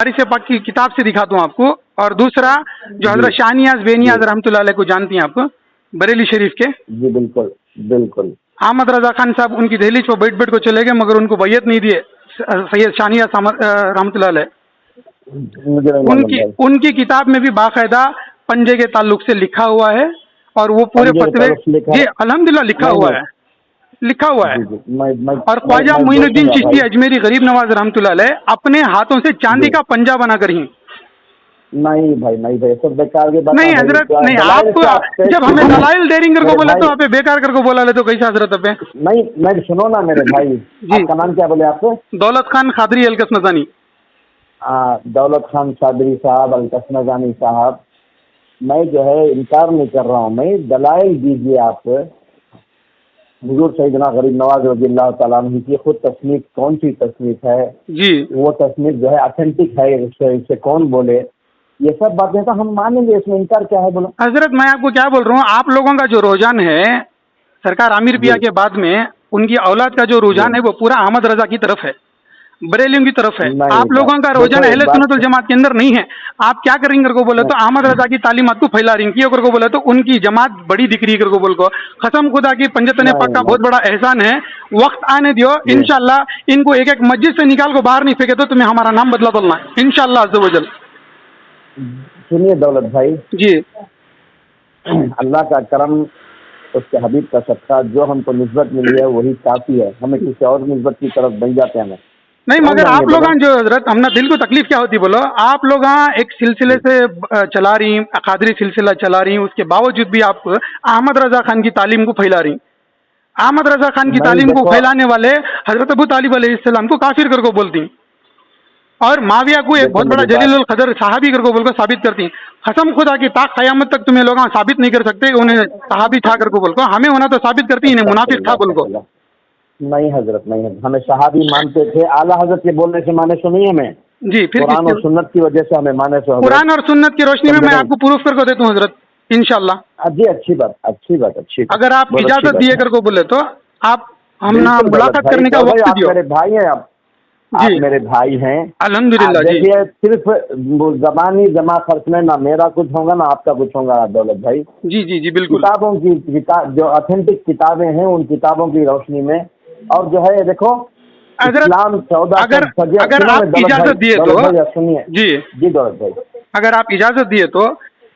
से पाक की किताब से दिखाता हूँ आपको। और दूसरा जो हजरत शाह नियाज़ बेनियाज़ रहमतुल्लाह अलैह को जानती हैं आप, बरेली शरीफ के। जी बिल्कुल बिल्कुल। अहमद रजा खान साहब उनकी दहलीज पर बैठ बैठ को चले गए, मगर उनको बैयत नहीं दिए सैयद शाह नियाज़ रहमतुल्लाह अलैह। मुझे नहीं मालूम भाई। उनकी किताब में भी बाकायदा पंजे के ताल्लुक से लिखा हुआ है, और वो पूरे फतवे जी अल्हम्दुलिल्लाह लिखा हुआ है। और ख्वाजा मोइनुद्दीन चिश्ती अजमेरी गरीब नवाज रहमतुल्लाह अलैह अपने हाथों से चांदी का पंजा बना कर ही। नहीं भाई सब बेकार की बात नहीं हजरत नहीं, आप जब हमें दलाइल डेरिंग को बोले तो आप बेकार कर को बोला ले तो कैसे हजरत अब? नहीं मैं सुनो ना मेरे भाई, आपका नाम क्या बोले आपको? दौलत खान खादरी अलकसनजानी। दौलत खान खादरी साहब, अलकसनजानी साहब, मैं जो है इनकार नहीं कर रहा हूँ, मैं दलाइल दीजिए आप। हुजूर सैयदना गरीब नवाज रज़ियल्लाहु ताला अन्हु की खुद तस्नीफ कौन सी तस्नीफ है जी, वो तस्नीफ जो है ऑथेंटिक है, इसे कौन बोले, ये सब बातें तो हम मानेंगे, इसमें इनकार क्या है बोलो? हजरत मैं आपको क्या बोल रहा हूँ, आप लोगों का जो रुझान है सरकार आमिर पिया के बाद में उनकी औलाद का जो रुझान है वो पूरा अहमद रजा की तरफ है, बरेलियों की तरफ है। आप लोगों का रुझान अहले सुन्नत वल जमात के अंदर नहीं है। आप क्या करेंगे कर को बोले तो अहमद रजा की तालीमात को फैला रही की कर को बोले तो उनकी जमात बड़ी दिख रही कर को बोल को। कसम खुदा की पंजतने पाक का बहुत बड़ा एहसान है। वक्त आने दियो, इंशाल्लाह इनको एक एक मस्जिद से निकाल को बाहर नहीं फेंके तो तुम्हें हमारा नाम बदला बोलना इंशाल्लाह अज़्ज़ व जल। सुनिए दौलत भाई जी, अल्लाह का करम, उसके हबीब का सदका, जो हमको निस्बत मिली है वही काफ़ी है, हमें किसी और निस्बत की तरफ नहीं जाते हैं। नहीं मगर आप लोग जो हजरत हमने दिल को तकलीफ क्या होती बोलो, आप लोग एक सिलसिले से चला रही, कादरी सिलसिला चला रही, उसके बावजूद भी आप अहमद रजा खान की तालीम को फैला रही। अहमद रजा खान की तालीम को फैलाने वाले हजरत अबू तालिब अलैहिस्सलाम को काफिर कर को बोलती, और माविया को एक बहुत बड़ा जलील उल कदर सहाबी कर को बोल को साबित करती। कसम खुदा की ताक क़यामत तक तुम्हें लोग साबित नहीं कर सकते उन्हें सहाबी था कर को बोल को, हमें होना तो साबित करती, इन्हें मुनाफिक था बोल को। नहीं हजरत नहीं है, हमें सहाबी मानते थे, आला हजरत के बोलने से माने सो नहीं हमें जी, फिर कुरान और सुन्नत की वजह से हमें माने सो। कुरान और सुन्नत की रोशनी में मैं आपको प्रूफ करके देता हूँ हजरत इंशाल्लाह। जी अच्छी बात। अगर आप इजाजत दिए कर को बोले तो आप हम ना मुलाकात करने का वक्त दियो। मेरे भाई हैं आप मेरे भाई हैं अल्हम्दुलिल्लाह जी। देखिए सिर्फ जबानी जमा खर्च में ना मेरा कुछ होगा ना आपका कुछ होगा दौलत भाई। जी बिल्कुल। किताबों की जो ऑथेंटिक किताबें हैं उन किताबों की रोशनी में, और जो है देखो इस्लाम 14 अगर आप इजाजत दिए तो सुनिए जी दौलत भाई, अगर आप इजाजत दिए तो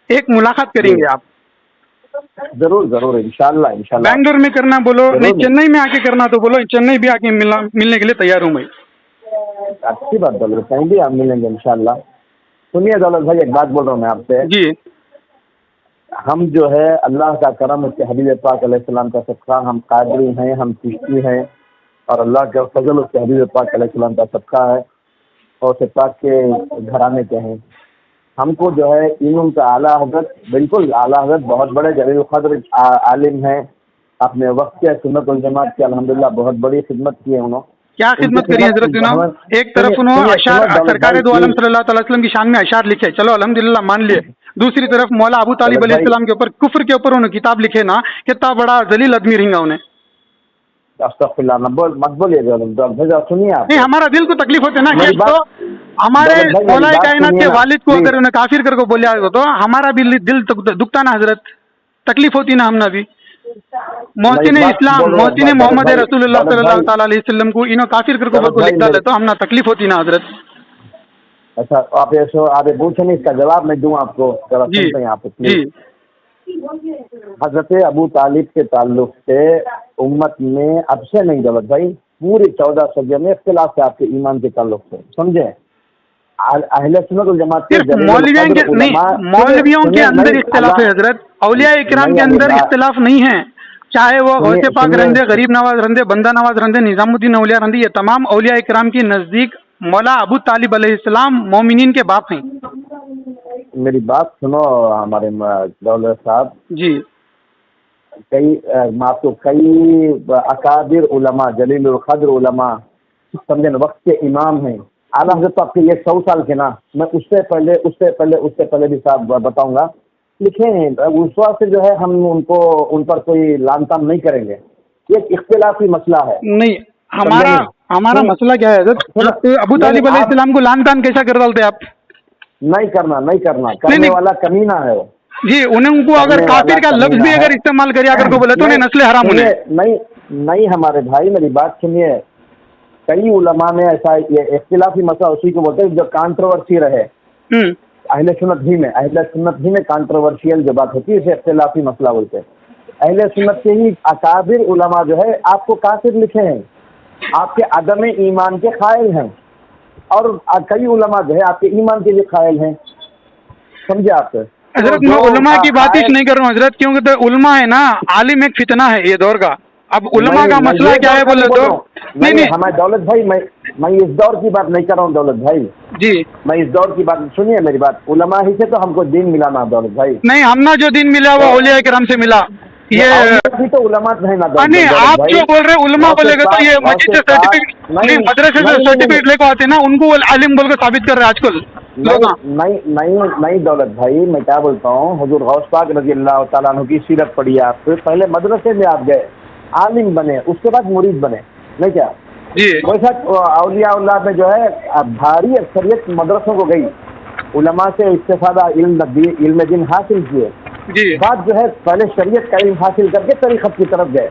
एक मुलाकात करेंगे आप जरूर इंशाल्लाह। बैंगलोर में करना बोलो, नहीं चेन्नई में आके करना तो बोलो, चेन्नई भी आके मिलने के लिए तैयार हूँ मैं। अच्छी बात दौलत, कहीं भी आप मिलेंगे इंशाल्लाह। सुनिए दौलत भाई, एक बात बोल रहा हूँ मैं आपसे जी, हम जो है अल्लाह का करम, उसके हबीब पाक अलैहिस्सलाम का सदका, हम कादरी हैं, हम चिश्ती हैं, और अल्लाह का फजल उसके हबीब पाक अलैहिस्सलाम का सदका है, और उसके पाक के घराने के हैं। हमको जो है इल्म का आला हज़रत, बिल्कुल आला हज़रत बहुत बड़े जलील क़द्र आलिम हैं, अपने वक्त के सुन्नत वल जमात के अल्हम्दुलिल्लाह बहुत बड़ी खिदमत की है उन्होंने। क्या खिदमत करी हजरत? एक तरफ उन्होंने सरकार दो आलम सल्लल्लाहु अलैहि वसल्लम की शान में अशार लिखे, चलो अल्हम्दुलिल्लाह मान लिए। दूसरी तरफ मौला अबू तालिब अलैहिस्सलाम के ऊपर कुफ्र के ऊपर उन्होंने किताब लिखे ना, कितना बड़ा जलील आदमी रहेगा उन्हें। अस्तगफिरुल्लाह, मत बोलिए सुनिए आप। नहीं हमारा दिल को तकलीफ होते ना कि तो हमारे मौला कायनात के वालिद को अगर उन्हें काफिर कर को बोलिया तो हमारा भी दिल दुखता ना हजरत, तकलीफ होती ना हमने भी। मोहसिन इस्लाम, मोहसिन मोहम्मद रसूलुल्लाह सल्लल्लाहु ताला अलैहि वसल्लम को इन्हों काफिर कर को लिख डाले तो हमने तकलीफ होती ना हजरत। अच्छा आप पूछे नहीं, इसका जवाब मैं दूं आपको, जी। हजरत अबू तालिब के ताल्लुक से उम्मत में अब से नहीं दौलत भाई, पूरी 14 सदी में इख्तिलाफ है आपके ईमान के ताल्लुक से, समझे? अहले सुन्नत वल जमात के मौलवियों के अंदर इख्तिलाफ है हजरत, औलिया इकराम के अंदर इख्तिलाफ नहीं है। चाहे वो गौसे पाक रंदे, गरीब नवाज रंदे, बंदा नवाज रंदे, निजामुद्दीन औलिया रंदे, ये तमाम औलिया इकराम की नजदीक मौला अबू तालिब अलैहिस्सलाम मोमिनीन के बाप हैं। मेरी बात सुनो हमारे दौलत साहब जी, कई अकाबिर उलमा, जलील उल क़द्र उलमा, समझे ना, वक्त के इमाम हैं। आला हज़रत आपके ये 100 साल के ना, मैं उससे पहले भी साहब बताऊंगा, लिखे हैं। उस वक्त से जो है हम उन पर कोई लान तान नहीं करेंगे, ये इख्तिलाफी मसला है। नहीं हमारा हमारा मसला क्या है हजरत, आप अबू तालिब अलैहिस्सलाम को लान तान कैसा कर डालते आप? नहीं करना करने वाला कमीना है वो। जी, उनको अगर काफिर का लफ्ज भी अगर इस्तेमाल करे अगर को बोले तो उन्हें नस्ल हराम होने। नहीं हमारे भाई, मेरी बात सुनिए। कई उलमा ने ऐसा, ये इख्तिलाफी मसला उसी को बोलते हैं जो कंट्रोवर्सी रहे। अहले सुन्नत ही में कंट्रोवर्शियल जो बात होती है इसे इख्तिलाफी मसला बोलते हैं। अहले सुन्नत के ही अकाबिर उलमा जो है आपको काफिर लिखे हैं, आपके अदम ईमान के कायल हैं, और कई उलमा जो है आपके ईमान के लिए कायल हैं। समझे आप? हजरत मैं उलमा की बात ही नहीं कर रहा हूँ हजरत, क्योंकि तो उलमा है ना, आलिम एक फितना है ये दौर का। अब उलमा का मसला क्या है बोले तो नहीं हमारे दौलत भाई, मैं इस दौर की बात नहीं कर रहा हूँ दौलत भाई जी, मैं इस दौर की बात, सुनिए मेरी बात। उलमा ही से तो हमको दीन मिला ना दौलत भाई। नहीं, हमने जो दिन मिला वो औलिया किराम से मिला। ये भी तो उलमा है ना दौलत। नहीं, आप जो बोल रहे उलमा बोलेगा तो ये मस्जिद से सर्टिफिकेट नहीं, मदरसे से सर्टिफिकेट लेकर आते ना, उनको आलिम बोल कर साबित कर रहे हैं आजकल लोग। नहीं दौलत भाई, मैं क्या बोलता हूँ, हुजूर गौस पाक रज़ी अल्लाह तआला अन्हु की सीरत पढ़ी आप, पहले मदरसे में आप गए, आलिम बने, उसके बाद मुरीद बने, नहीं क्या जी? वैसा औलिया में जो है भारी अक्सरियत मदरसों को गई, उलमा से इस्तिफादा इल्म दीन हासिल किए जी, बात जो है पहले शरीयत का इल्म हासिल करके तरीक़त की तरफ गए।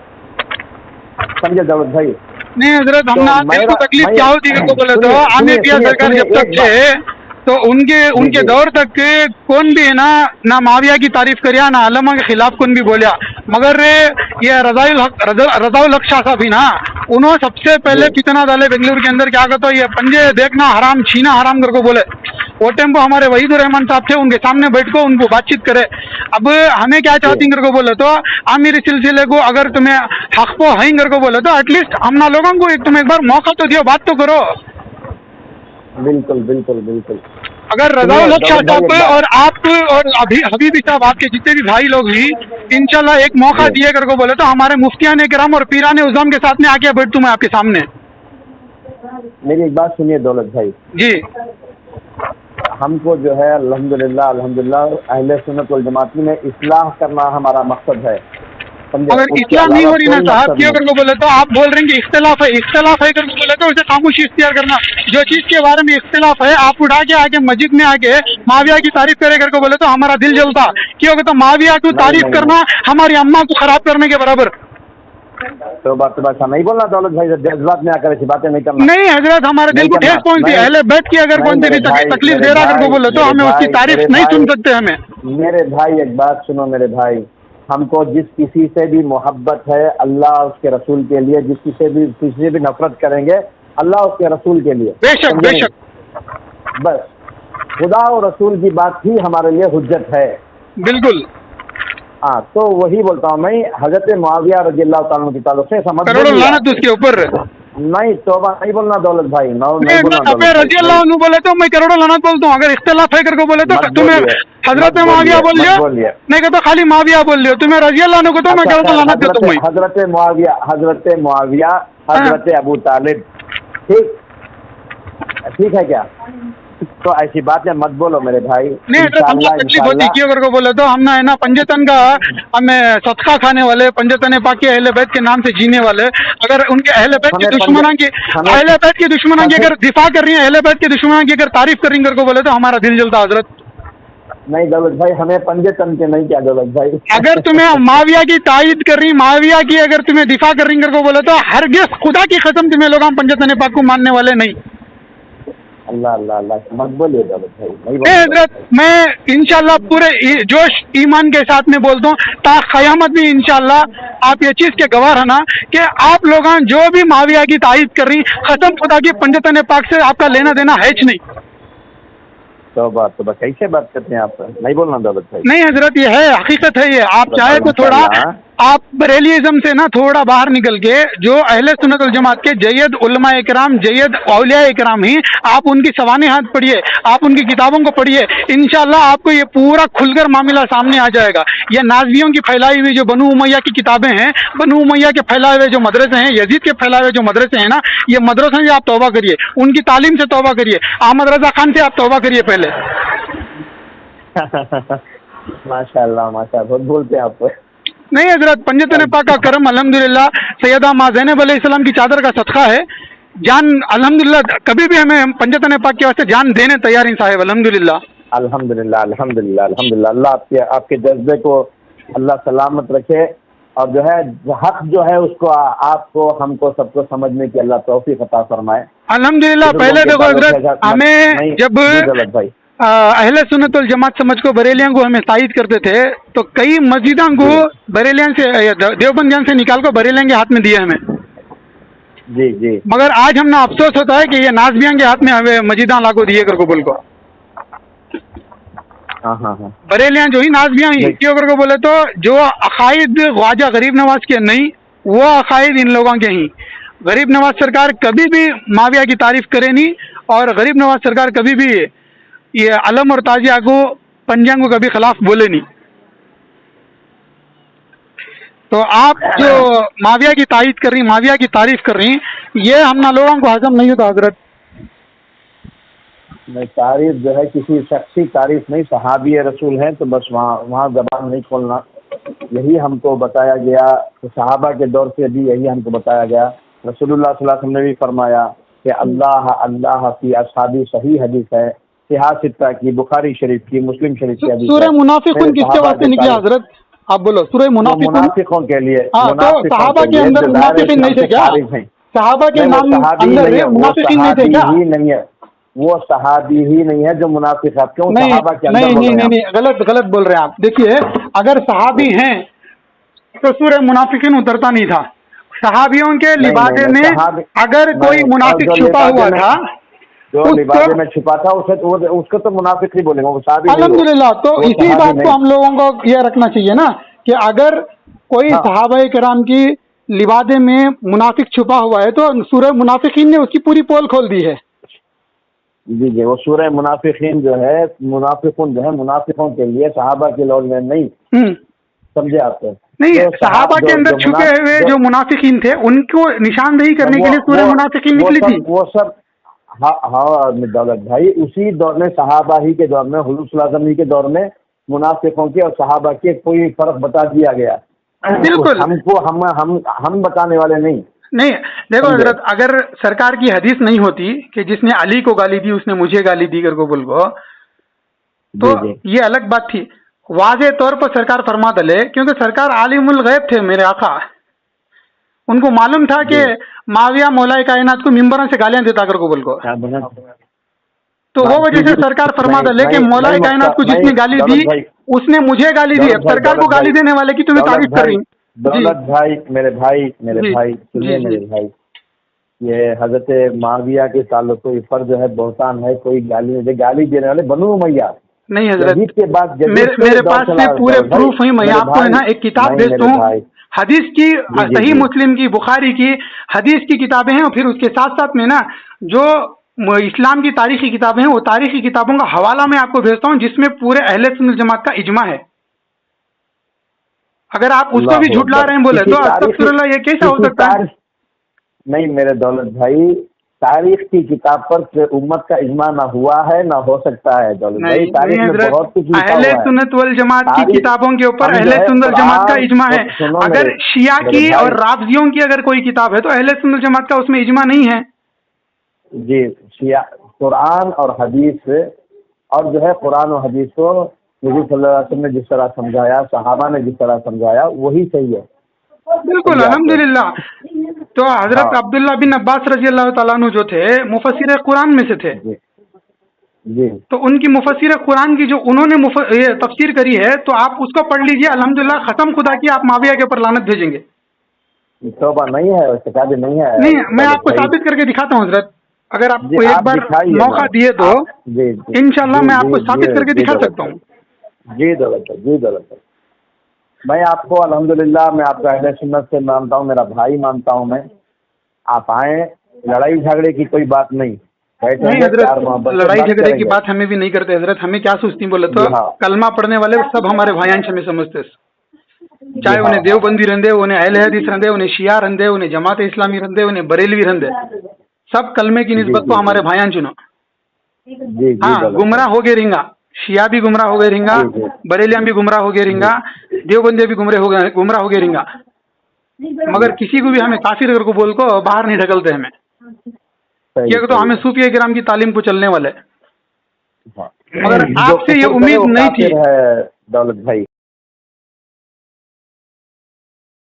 समझे दौलत भाई? नहीं हजरत, हमने दिल को तकलीफ क्या होती है को बोले तो आमिर पिया सरकार जब तक थे तो उनके दौर तक कौन भी है ना माविया की तारीफ करिया, ना अलमा के खिलाफ कौन भी बोलिया, मगर ये रज़ाउल हक शाह साहब ही ना, उन्होंने सबसे पहले फितना डाले बेंगलुरु के अंदर। क्या कहते ये पंजे देखना हराम, छीना हराम करके बोले। वो टाइम को हमारे वहीदुर रहमान साहब थे, उनके सामने बैठ को उनको बातचीत करे। अब हमें क्या चाहती करके बोले तो आमिर सिलसिले को अगर तुम्हें हक को है करके बोले तो एटलीस्ट हम ना लोगों को तुम एक बार मौका तो दियो, बात तो करो। बिल्कुल। अगर रज़ाउल हक शाह साहब और आप और हबीबी साहब, आपके जितने भी भाई लोग भी इंशाल्लाह एक मौका दिए करके बोले तो हमारे मुफ्तियान किराम और पीरान उज़्ज़ाम के साथ में आके बैठ मैं आपके सामने। मेरी एक बात सुनिए दौलत भाई जी, हमको जो है अल्हम्दुलिल्लाह अहले सुन्नत वल जमात में इस्लाह करना हमारा मकसद है। अगर इस्लाह नहीं हो रही ना साहब क्यों करके बोले तो आप बोल रहे हैं कि इख्तिलाफ है करके बोले तो उसे खामोशी इख्तियार करना। जो चीज के बारे में इख्तिलाफ है आप उठा के आके मस्जिद में आके माविया की तारीफ करे करके बोले तो हमारा दिल जलता, क्यों तो माविया को तारीफ करना हमारी अम्मा को खराब करने के बराबर। तो बात नहीं बोलना दौलत भाई, जज्बात में आकर ऐसी बातें नहीं करना। नहीं हजरत, हमारे दिल को ठेस पहुंचती है, अहले बैत की अगर कौन सी भी तकलीफ दे रहा करके बोले तो हमें उसकी तारीफ नहीं सुन सकते। हमें मेरे भाई एक बात सुनो मेरे भाई, हमको जिस किसी से भी मोहब्बत है अल्लाह उसके रसूल के लिए, किसी से भी नफरत करेंगे अल्लाह उसके रसूल के लिए, बेशक बस खुदा और रसूल की बात ही हमारे लिए हुज्जत है। बिल्कुल हाँ, तो वही बोलता हूँ मैं, हजरत मुआविया रज़ी अल्लाह तआला अन्हु की ताल्लुक से समझ लानत उसके ऊपर नहीं, तौबा नहीं बोलना दौलत भाई, नहीं बोलना रज़ी अल्लाह अन्हु बोले तो मैं करोड़ों लानत बोलता हूँ। अगर इख्तिलाफ है करके बोले तो तुम्हें हजरत मुआविया बोल लियो, नहीं कहता खाली मुआविया बोल लियो, तुम्हें रज़ी अल्लाह अन्हु को तो मैं करोड़ों लानत देता हूँ। हजरत मुआविया हजरत अबू तालिब, ठीक है क्या? तो ऐसी बातें मत बोलो मेरे भाई। नहीं तकलीफ होती क्यों करके बोले तो हम ना पंजतन का हमें सदका खाने वाले, पंजतन पाक के अहले बैत के नाम से जीने वाले, अगर उनके अहले बैत के दुश्मनों की अगर दिफा कर रही है, अहले बैत के दुश्मनों की अगर तारीफ कर रही करके बोले तो हमारा दिल जलता हजरत। नहीं दौलत भाई, हमें पंजतन के नहीं क्या दौलत भाई, अगर तुम्हें माविया की तायद कर रही, माविया की अगर तुम्हें दिफा कर रही करके बोले तो हरगिज़ खुदा की कसम तुम्हें लोग हम पंजतन पाक को मानने वाले नहीं। अल्लाह मत बोलिए दौलत भाई। हजरत मैं इंशाल्लाह पूरे जोश ईमान के साथ में बोलता हूँ, ता क़यामत भी इंशाल्लाह आप ये चीज़ के गवाह रहना कि आप लोग जो भी माविया की तारीफ कर रही, कसम खुदा की पंजतन पाक से आपका लेना देना है नहीं। तो कैसे बात करते हैं आप? नहीं बोलना दौलत भाई। नहीं हजरत, ये है हकीकत है ये। आप चाहे तो थोड़ा आप बरेलिज्म से ना थोड़ा बाहर निकल के जो अहले सुन्नत वल जमात के जयद उलमा इकराम, जयद औलिया इकराम ही, आप उनकी सवाने हाथ पढ़िए, आप उनकी किताबों को पढ़िए, इंशाल्लाह आपको ये पूरा खुलकर मामला सामने आ जाएगा। ये नाज़ियों की फैलाई हुई जो बनु उमैया की किताबें हैं, बनु उमैया के फैलाए हुए जो मदरसे हैं, यजीद के फैलाए हुए जो मदरसे हैं ना, ये मदरसों से आप तौबा करिए, उनकी तालीम से तौबा करिए, अहमद रजा खान से आप तौबा करिए पहले। माशाअल्लाह बहुत बोलते हैं आप। नहीं हजरत, पंजतन पाक का करम अल्हम्दुलिल्लाह, सैयदा माँ ज़ैनब अलैहिस्सलाम की चादर का सदका है। जान अल्हम्दुलिल्लाह, कभी भी हमें पंजतन पाक के वास्ते जान देने तैयार हैं साहब, अल्हम्दुलिल्लाह। अल्हम्दुलिल्लाह अल्हम्दुलिल्लाह अल्हम्दुलिल्लाह। अल्लाह आपके जज्बे को अल्लाह सलामत रखे, और जो है हक जो है उसको आपको हमको सबको समझने की अल्लाह तौफीक अता फरमाए। अल्हम्दुलिल्लाह। पहले देखो हजरत, हमें जब भाई अहले सुन्नत वल जमात समझ को बरेलियां को हमें तायद करते थे, तो कई मस्जिदों को बरेलियां से, देवबंदियां से निकाल कर बरेलियां के हाथ में दिया हमें। जी जी। मगर आज हमने अफसोस होता है कि ये नाजबियां के हाथ में हमें मस्जिदा लागू दिए कर को बोल को। हाँ हाँ हाँ। बरेलियां जो ही नाजबियां ही क्यों कर को बोले तो जो अकायद ख्वाजा गरीब नवाज के नहीं, वो अकायद इन लोगों के ही। गरीब नवाज सरकार कभी भी माविया की तारीफ करे नहीं, और गरीब नवाज सरकार कभी भी ये अलम और ताजिया को, पंजांग को कभी खिलाफ बोले नहीं। तो आप जो माविया की तारीफ कर रही, माविया की तारीफ कर रही, ये हम ना लोगों को हजम नहीं होता हजरत। नहीं, तारीफ जो है किसी शख्सी तारीफ नहीं, सहाबी रसूल हैं तो बस वहाँ जबान नहीं खोलना, यही हमको बताया गया। तो सहाबा के दौर से भी यही हमको बताया गया। रसूलुल्लाह सल्लल्लाहु अलैहि वसल्लम ने भी फरमाया कि अल्लाह अल्लाह की असहाबी, सही हदीस है, सिहा सित्ता की, बुखारी शरीफ की, मुस्लिम शरीफ की हदीस। सूरह मुनाफिकून किसके वास्ते निकली हजरत, आप बोलो? सूरह मुनाफिकों के लिए। सहाबा के अंदर मुनाफिकीन नहीं थे क्या? सहाबा के नाम अंदर मुनाफिकीन नहीं थे क्या? नहीं है, वो सहाबी ही नहीं है जो मुनाफिक है। क्यों? नहीं सहाबा के अंदर नहीं, गलत बोल रहे हैं आप। देखिए, अगर सहाबी हैं तो सूरह मुनाफिकीन उतरता नहीं था। सहाबियों के लिबादे में अगर कोई मुनाफिक छुपा हुआ था, जो लिबादे में छुपा था उसको तो मुनाफिक नहीं बोलेंगे, वो सहाबी। अल्हम्दुलिल्लाह। तो इसी बात को हम लोगों को यह रखना चाहिए ना कि अगर कोई सहाबाए किराम की लिबादे में मुनाफिक छुपा हुआ है तो सूरह मुनाफिकीन ने उसकी पूरी पोल खोल दी है। जी जी। वो सूरह मुनाफिकीन जो है, मुनाफिकुन जो है, मुनाफिकों के लिए, सहाबा के लौल में नहीं। समझे आप? नहीं, सहाबा के अंदर छुपे हुए जो मुनाफिकीन थे उनको निशानदेही करने के लिए सूरह मुनाफिकीन निकली थी। वो सब हाँ दौलत भाई, उसी दौर में, सहाबा ही के दौर में, हुजूर सल्लल्लाहु अलैहि वसल्लम के दौर में मुनाफिकों के और सहाबा के कोई फर्क बता दिया गया। बिल्कुल। हमको हम बताने वाले नहीं। देखो हजरत, अगर सरकार की हदीस नहीं होती कि जिसने अली को गाली दी उसने मुझे गाली दी कर को बोल को, तो ये अलग बात थी। वाज़े तौर पर सरकार फरमा दले, क्योंकि सरकार आलिमुल गैब थे मेरे आका। उनको मालूम था कि माविया मौलाए कायनात को मिंबरों से गालियां देता कर को बोल को, तो वो वजह से सरकार फरमा दले कि मौलाए कायनात को जिसने गाली दी उसने मुझे गाली दी। अब सरकार को गाली देने वाले की तुम्हें तारीफ कर रही। दौलत भाई, मेरे भाई सुनिए मेरे भाई, ये हजरत माविया के ताल्लुक पर जो है बहुतान है। कोई गाली नहीं दे, गाली देने वाले बनु उमैया नहीं हजरत। के बाद मेरे पास से पूरे प्रूफ है। मैं आपको है ना एक किताब भेजता हूँ, हदीस की, सही मुस्लिम की, बुखारी की हदीस की किताबें हैं, और फिर उसके साथ साथ में ना जो इस्लाम की तारीखी किताबें हैं, वो तारीखी किताबों का हवाला मैं आपको भेजता हूँ, जिसमें पूरे अहले सुन्नत जमात का इजमा है। अगर आप उसको भी झुटला रहे हैं बोले तो अस्तगफिरुल्लाह, ये कैसा हो सकता है? नहीं मेरे दौलत भाई, तारीख की किताब पर उम्मत का इजमा ना हुआ है ना हो सकता है दौलत भाई। तारीख में बहुत कुछ लिखा हुआ है। अहले सुन्नत वल जमात की किताबों के ऊपर अहले सुन्नत जमात का इजमा है। अगर शिया की और राफजियों की अगर कोई किताब है तो अहले सुन्नत जमात का उसमें इजमा नहीं है। जी, शिया कुरान और हदीस, और जो है कुरान और हदीस को नबी सल्लल्लाहु अलैहि वसल्लम ने जिस तरह समझाया, सहाबा ने जिस तरह समझाया, वही सही है। बिल्कुल अल्हम्दुलिल्लाह। तो हजरत अब्दुल्ला बिन अब्बास रजी अल्लाह तआला अन्हु जो थे मुफस्सिर कुरान में से थे। जी। तो उनकी मुफस्सिर कुरान की जो उन्होंने तफसीर करी है, तो आप उसको पढ़ लीजिए। अल्हम्दुलिल्लाह, खत्म खुदा की आप माविया के ऊपर लानत भेजेंगे। तौबा नहीं है, किताबें नहीं है। नहीं, मैं आपको साबित करके दिखाता हूँ हजरत, अगर आपको एक बार मौका दिए तो इंशाल्लाह मैं आपको साबित करके दिखा सकता हूँ। जी दौलत, मैं आपको अल्हम्दुलिल्लाह, मैं आपका अहले सुन्नत से मानता हूँ, मेरा भाई मानता हूँ मैं। आप आए, लड़ाई झगड़े की कोई बात नहीं। नहीं हजरत, लड़ाई झगड़े की बात हमें भी नहीं करते हजरत। हमें क्या सोचती बोले तो कलमा पढ़ने वाले सब हमारे भाईयांश हमें समझते, चाहे उन्हें देवबंदी रंदे, उन्हें अहले हदीस रंदे, उन्हें शिया रंदे, उन्हें जमात इस्लामी रंदे, उन्हें बरेलवी रंदे, सब कलमे की निस्बत को हमारे भाईयांश चुनो। हाँ, गुमराह हो गए रिंगा, शिया भी गुमराह हो गए रिंगा, बरेलियां भी गुमराह हो गए रिंगा, देवबंदी भी गुमराह हो गए रिंगा, मगर किसी को भी हमें काफिर अगर को बोल को बाहर नहीं ढकलते हमें, सही, कि तो हमें सूफिया किराम की तालीम को चलने वाले। हाँ। मगर जो आपसे ये कुफर करे उम्मीद वो नहीं थी। काफिर है दौलत भाई।